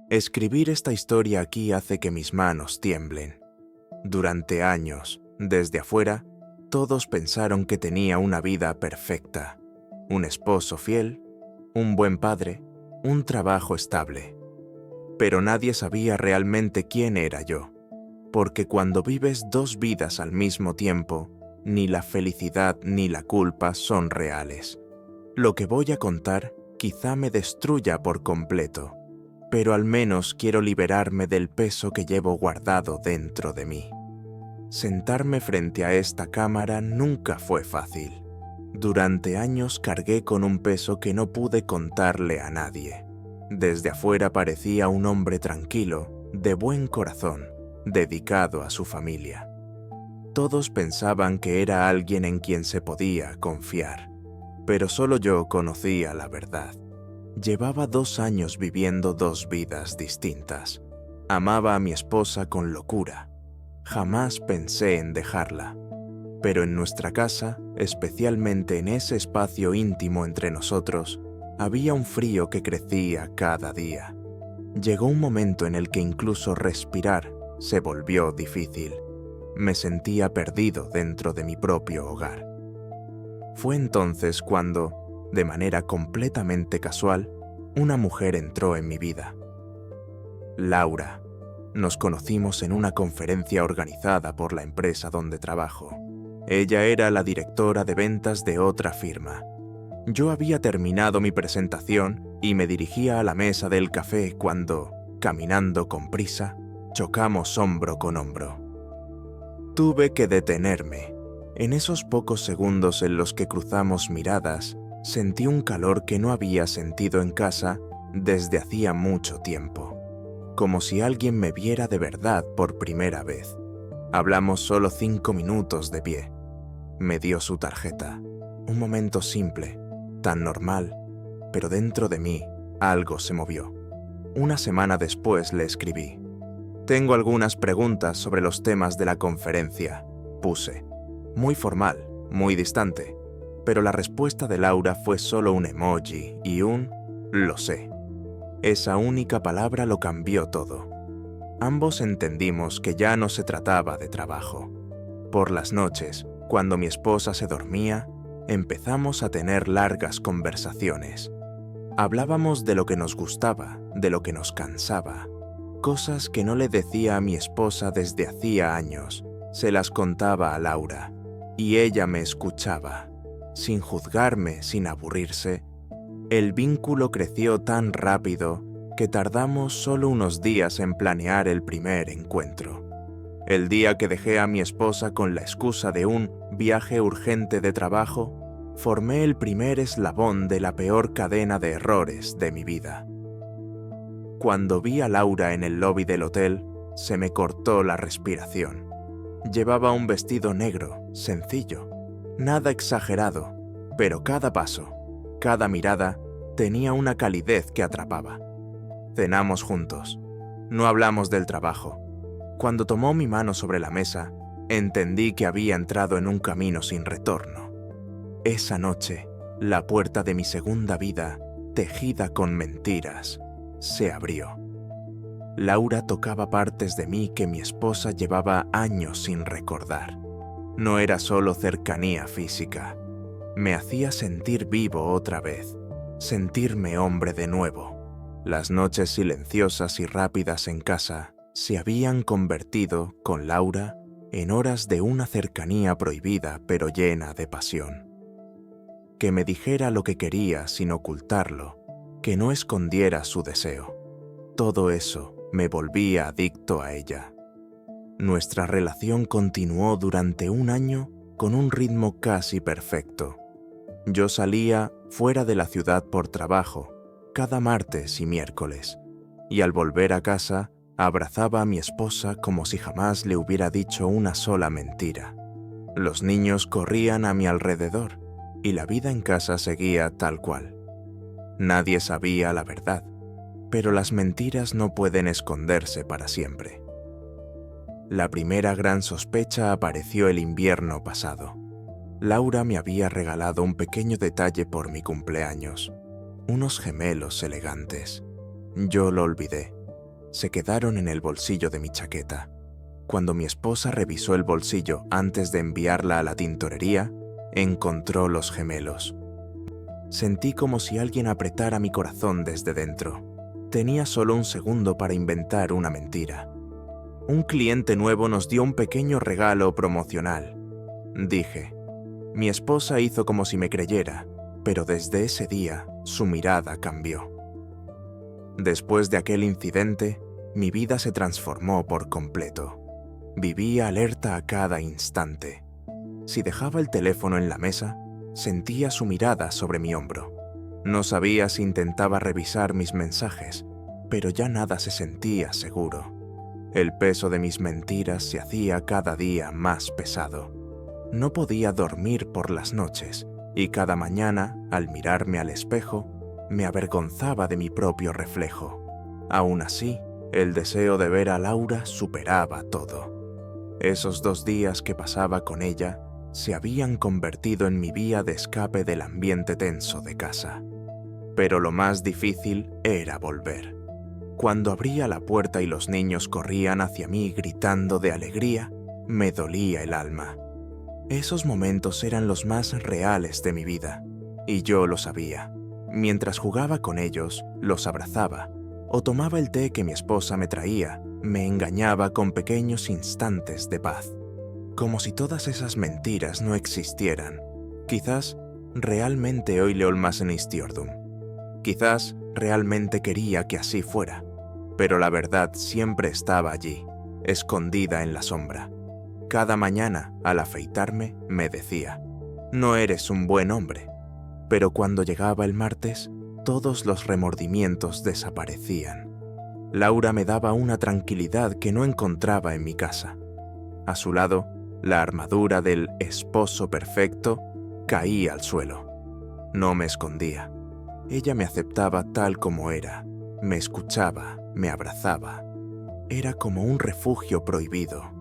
Escribir esta historia aquí hace que mis manos tiemblen. Durante años, desde afuera, todos pensaron que tenía una vida perfecta, un esposo fiel, un buen padre, un trabajo estable. Pero nadie sabía realmente quién era yo, porque cuando vives dos vidas al mismo tiempo, ni la felicidad ni la culpa son reales. Lo que voy a contar quizá me destruya por completo, pero al menos quiero liberarme del peso que llevo guardado dentro de mí. Sentarme frente a esta cámara nunca fue fácil. Durante años cargué con un peso que no pude contarle a nadie. Desde afuera parecía un hombre tranquilo, de buen corazón, dedicado a su familia. Todos pensaban que era alguien en quien se podía confiar, pero solo yo conocía la verdad. Llevaba 2 años viviendo 2 vidas distintas. Amaba a mi esposa con locura. Jamás pensé en dejarla. Pero en nuestra casa, especialmente en ese espacio íntimo entre nosotros, había un frío que crecía cada día. Llegó un momento en el que incluso respirar se volvió difícil. Me sentía perdido dentro de mi propio hogar. Fue entonces cuando, de manera completamente casual, una mujer entró en mi vida. Laura. Nos conocimos en una conferencia organizada por la empresa donde trabajo. Ella era la directora de ventas de otra firma. Yo había terminado mi presentación y me dirigía a la mesa del café cuando, caminando con prisa, chocamos hombro con hombro. Tuve que detenerme. En esos pocos segundos en los que cruzamos miradas, sentí un calor que no había sentido en casa desde hacía mucho tiempo. Como si alguien me viera de verdad por primera vez. Hablamos solo 5 minutos de pie. Me dio su tarjeta. Un momento simple, tan normal, pero dentro de mí algo se movió. Una semana después le escribí. Tengo algunas preguntas sobre los temas de la conferencia, puse. Muy formal, muy distante, pero la respuesta de Laura fue solo un emoji y un «lo sé». Esa única palabra lo cambió todo. Ambos entendimos que ya no se trataba de trabajo. Por las noches, cuando mi esposa se dormía, empezamos a tener largas conversaciones. Hablábamos de lo que nos gustaba, de lo que nos cansaba. Cosas que no le decía a mi esposa desde hacía años, se las contaba a Laura, y ella me escuchaba, sin juzgarme, sin aburrirse. El vínculo creció tan rápido que tardamos solo unos días en planear el primer encuentro. El día que dejé a mi esposa con la excusa de un viaje urgente de trabajo, formé el primer eslabón de la peor cadena de errores de mi vida. Cuando vi a Laura en el lobby del hotel, se me cortó la respiración. Llevaba un vestido negro, sencillo, nada exagerado, pero cada paso, cada mirada, tenía una calidez que atrapaba. Cenamos juntos. No hablamos del trabajo. Cuando tomó mi mano sobre la mesa, entendí que había entrado en un camino sin retorno. Esa noche, la puerta de mi segunda vida, tejida con mentiras, se abrió. Laura tocaba partes de mí que mi esposa llevaba años sin recordar. No era solo cercanía física. Me hacía sentir vivo otra vez, sentirme hombre de nuevo. Las noches silenciosas y rápidas en casa se habían convertido, con Laura, en horas de una cercanía prohibida pero llena de pasión. Que me dijera lo que quería sin ocultarlo, que no escondiera su deseo. Todo eso me volvía adicto a ella. Nuestra relación continuó durante 1 año con un ritmo casi perfecto. Yo salía fuera de la ciudad por trabajo, cada martes y miércoles, y al volver a casa abrazaba a mi esposa como si jamás le hubiera dicho una sola mentira. Los niños corrían a mi alrededor y la vida en casa seguía tal cual. Nadie sabía la verdad, pero las mentiras no pueden esconderse para siempre. La primera gran sospecha apareció el invierno pasado. Laura me había regalado un pequeño detalle por mi cumpleaños, unos gemelos elegantes. Yo lo olvidé. se quedaron en el bolsillo de mi chaqueta. Cuando mi esposa revisó el bolsillo antes de enviarla a la tintorería, encontró los gemelos. Sentí como si alguien apretara mi corazón desde dentro. Tenía solo un segundo para inventar una mentira. Un cliente nuevo nos dio un pequeño regalo promocional, dije. Mi esposa hizo como si me creyera, pero desde ese día su mirada cambió. Después de aquel incidente, mi vida se transformó por completo. Vivía alerta a cada instante. Si dejaba el teléfono en la mesa, sentía su mirada sobre mi hombro. No sabía si intentaba revisar mis mensajes, pero ya nada se sentía seguro. El peso de mis mentiras se hacía cada día más pesado. No podía dormir por las noches y cada mañana, al mirarme al espejo, me avergonzaba de mi propio reflejo. Aún así, el deseo de ver a Laura superaba todo. Esos 2 días que pasaba con ella se habían convertido en mi vía de escape del ambiente tenso de casa. Pero lo más difícil era volver. Cuando abría la puerta y los niños corrían hacia mí gritando de alegría, me dolía el alma. Esos momentos eran los más reales de mi vida, y yo lo sabía. Mientras jugaba con ellos, los abrazaba, o tomaba el té que mi esposa me traía, me engañaba con pequeños instantes de paz. Como si todas esas mentiras no existieran. Quizás realmente hoy leo más en Istjordum. Quizás realmente quería que así fuera, pero la verdad siempre estaba allí, escondida en la sombra. Cada mañana, al afeitarme, me decía, «No eres un buen hombre». Pero cuando llegaba el martes, todos los remordimientos desaparecían. Laura me daba una tranquilidad que no encontraba en mi casa. A su lado, la armadura del esposo perfecto caía al suelo. No me escondía. Ella me aceptaba tal como era, me escuchaba, me abrazaba. Era como un refugio prohibido.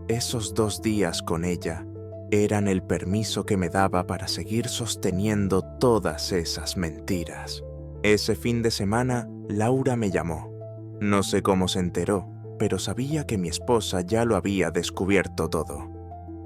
Esos 2 días con ella eran el permiso que me daba para seguir sosteniendo todas esas mentiras. Ese fin de semana, Laura me llamó. No sé cómo se enteró, pero sabía que mi esposa ya lo había descubierto todo.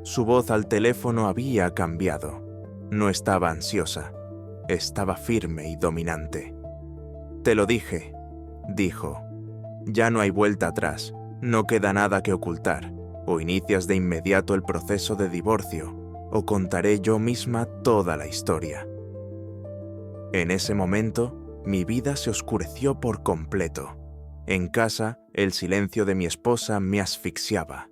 Su voz al teléfono había cambiado. No estaba ansiosa, estaba firme y dominante. «Te lo dije», dijo. «Ya no hay vuelta atrás, no queda nada que ocultar. O inicias de inmediato el proceso de divorcio, o contaré yo misma toda la historia». En ese momento, mi vida se oscureció por completo. En casa, el silencio de mi esposa me asfixiaba.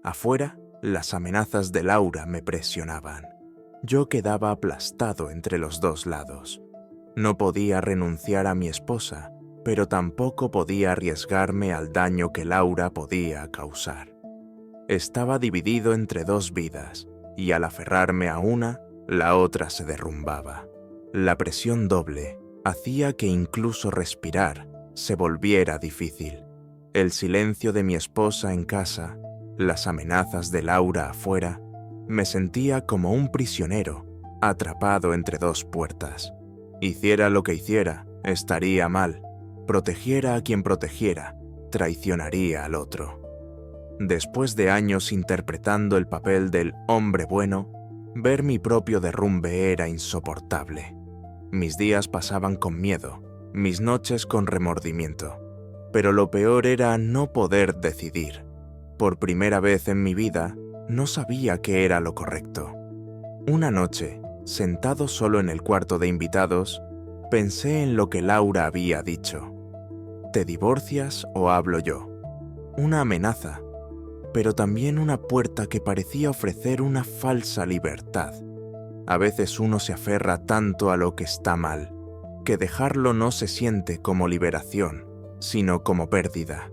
Afuera, las amenazas de Laura me presionaban. Yo quedaba aplastado entre los 2 lados. No podía renunciar a mi esposa, pero tampoco podía arriesgarme al daño que Laura podía causar. Estaba dividido entre 2 vidas, y al aferrarme a una, la otra se derrumbaba. La presión doble hacía que incluso respirar se volviera difícil. El silencio de mi esposa en casa, las amenazas de Laura afuera, me sentía como un prisionero, atrapado entre 2 puertas. Hiciera lo que hiciera, estaría mal. Protegiera a quien protegiera, traicionaría al otro. Después de años interpretando el papel del hombre bueno, ver mi propio derrumbe era insoportable. Mis días pasaban con miedo, mis noches con remordimiento. Pero lo peor era no poder decidir. Por primera vez en mi vida, no sabía qué era lo correcto. Una noche, sentado solo en el cuarto de invitados, pensé en lo que Laura había dicho. ¿Te divorcias o hablo yo? Una amenaza, pero también una puerta que parecía ofrecer una falsa libertad. A veces uno se aferra tanto a lo que está mal, que dejarlo no se siente como liberación, sino como pérdida.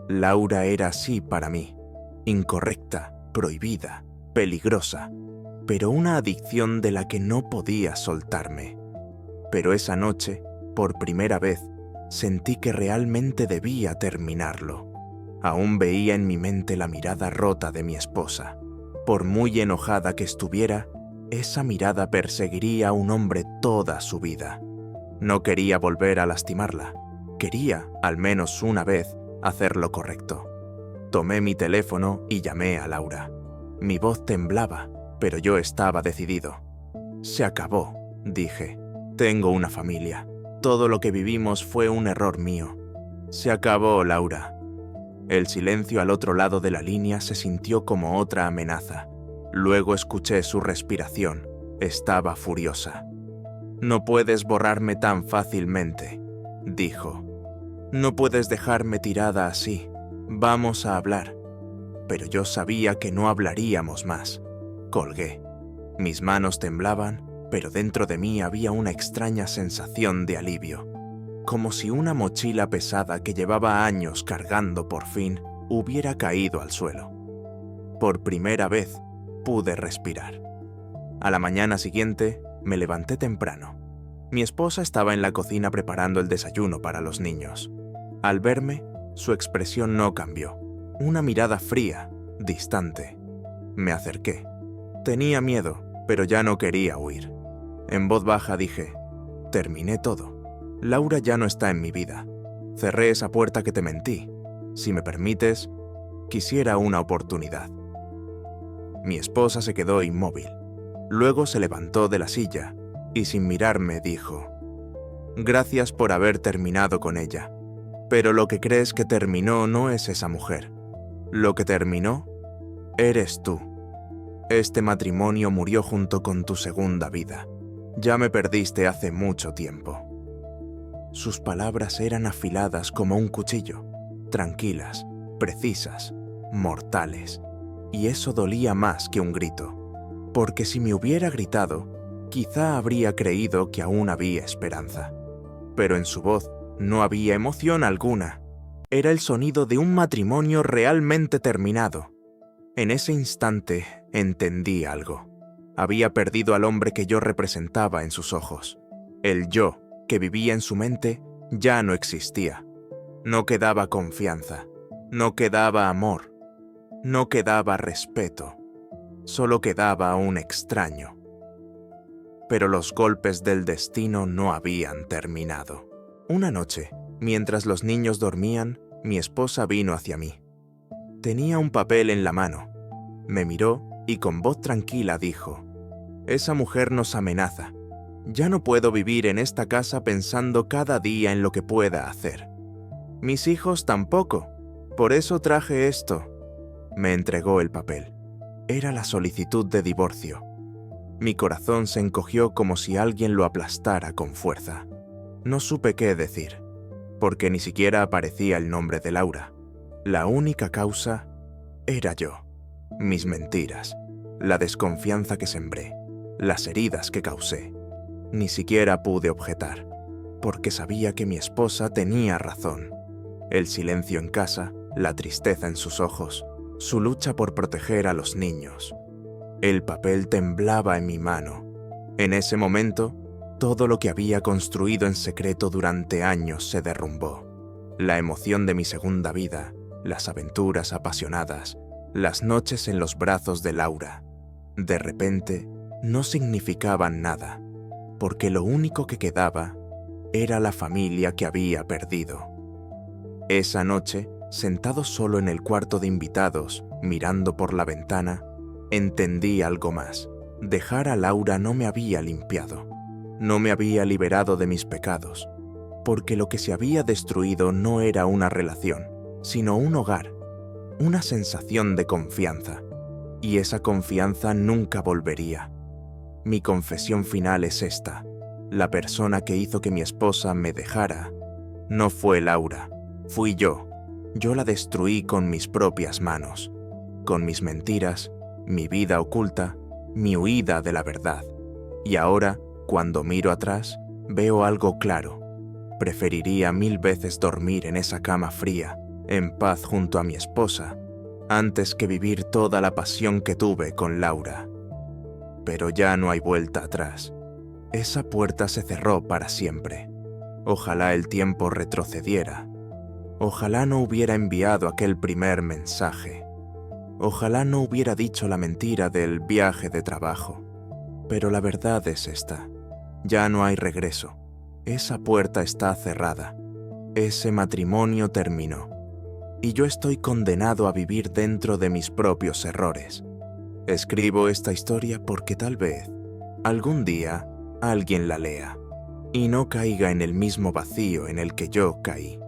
Laura era así para mí, incorrecta, prohibida, peligrosa, pero una adicción de la que no podía soltarme. Pero esa noche, por primera vez, sentí que realmente debía terminarlo. Aún veía en mi mente la mirada rota de mi esposa. Por muy enojada que estuviera, esa mirada perseguiría a un hombre toda su vida. No quería volver a lastimarla. Quería, al menos una vez, hacer lo correcto. Tomé mi teléfono y llamé a Laura. Mi voz temblaba, pero yo estaba decidido. Se acabó, dije. Tengo una familia. Todo lo que vivimos fue un error mío. Se acabó, Laura. El silencio al otro lado de la línea se sintió como otra amenaza. Luego escuché su respiración. Estaba furiosa. No puedes borrarme tan fácilmente, dijo. No puedes dejarme tirada así. Vamos a hablar. Pero yo sabía que no hablaríamos más. Colgué. Mis manos temblaban, pero dentro de mí había una extraña sensación de alivio. Como si una mochila pesada que llevaba años cargando por fin hubiera caído al suelo. Por primera vez pude respirar. A la mañana siguiente me levanté temprano. Mi esposa estaba en la cocina preparando el desayuno para los niños. Al verme, su expresión no cambió. Una mirada fría, distante. Me acerqué. Tenía miedo, pero ya no quería huir. En voz baja dije, terminé todo. Laura ya no está en mi vida. Cerré esa puerta que te mentí. Si me permites, quisiera una oportunidad. Mi esposa se quedó inmóvil. Luego se levantó de la silla y sin mirarme dijo, gracias por haber terminado con ella. Pero lo que crees que terminó no es esa mujer. Lo que terminó, eres tú. Este matrimonio murió junto con tu segunda vida. Ya me perdiste hace mucho tiempo. Sus palabras eran afiladas como un cuchillo, tranquilas, precisas, mortales. Y eso dolía más que un grito. Porque si me hubiera gritado, quizá habría creído que aún había esperanza. Pero en su voz no había emoción alguna. Era el sonido de un matrimonio realmente terminado. En ese instante entendí algo. Había perdido al hombre que yo representaba en sus ojos. El yo que vivía en su mente ya no existía. No quedaba confianza, no quedaba amor, no quedaba respeto. Solo quedaba un extraño. Pero los golpes del destino no habían terminado. Una noche, mientras los niños dormían, mi esposa vino hacia mí. Tenía un papel en la mano. Me miró y con voz tranquila dijo, esa mujer nos amenaza. Ya no puedo vivir en esta casa pensando cada día en lo que pueda hacer. Mis hijos tampoco. Por eso traje esto. Me entregó el papel. Era la solicitud de divorcio. Mi corazón se encogió como si alguien lo aplastara con fuerza. No supe qué decir, porque ni siquiera aparecía el nombre de Laura. La única causa era yo. Mis mentiras, la desconfianza que sembré, las heridas que causé. Ni siquiera pude objetar, porque sabía que mi esposa tenía razón. El silencio en casa, la tristeza en sus ojos, su lucha por proteger a los niños. El papel temblaba en mi mano. En ese momento, todo lo que había construido en secreto durante años se derrumbó. La emoción de mi segunda vida, las aventuras apasionadas, las noches en los brazos de Laura, de repente no significaban nada, porque lo único que quedaba era la familia que había perdido. Esa noche, sentado solo en el cuarto de invitados, mirando por la ventana, entendí algo más. Dejar a Laura no me había limpiado, no me había liberado de mis pecados, porque lo que se había destruido no era una relación, sino un hogar, una sensación de confianza, y esa confianza nunca volvería. Mi confesión final es esta: la persona que hizo que mi esposa me dejara no fue Laura, fui yo. Yo la destruí con mis propias manos, con mis mentiras, mi vida oculta, mi huida de la verdad. Y ahora, cuando miro atrás, veo algo claro. Preferiría 1000 veces dormir en esa cama fría, en paz junto a mi esposa, antes que vivir toda la pasión que tuve con Laura. Pero ya no hay vuelta atrás. Esa puerta se cerró para siempre. Ojalá el tiempo retrocediera. Ojalá no hubiera enviado aquel primer mensaje. Ojalá no hubiera dicho la mentira del viaje de trabajo. Pero la verdad es esta: ya no hay regreso. Esa puerta está cerrada. Ese matrimonio terminó. y yo estoy condenado a vivir dentro de mis propios errores. Escribo esta historia porque tal vez, algún día, alguien la lea y no caiga en el mismo vacío en el que yo caí.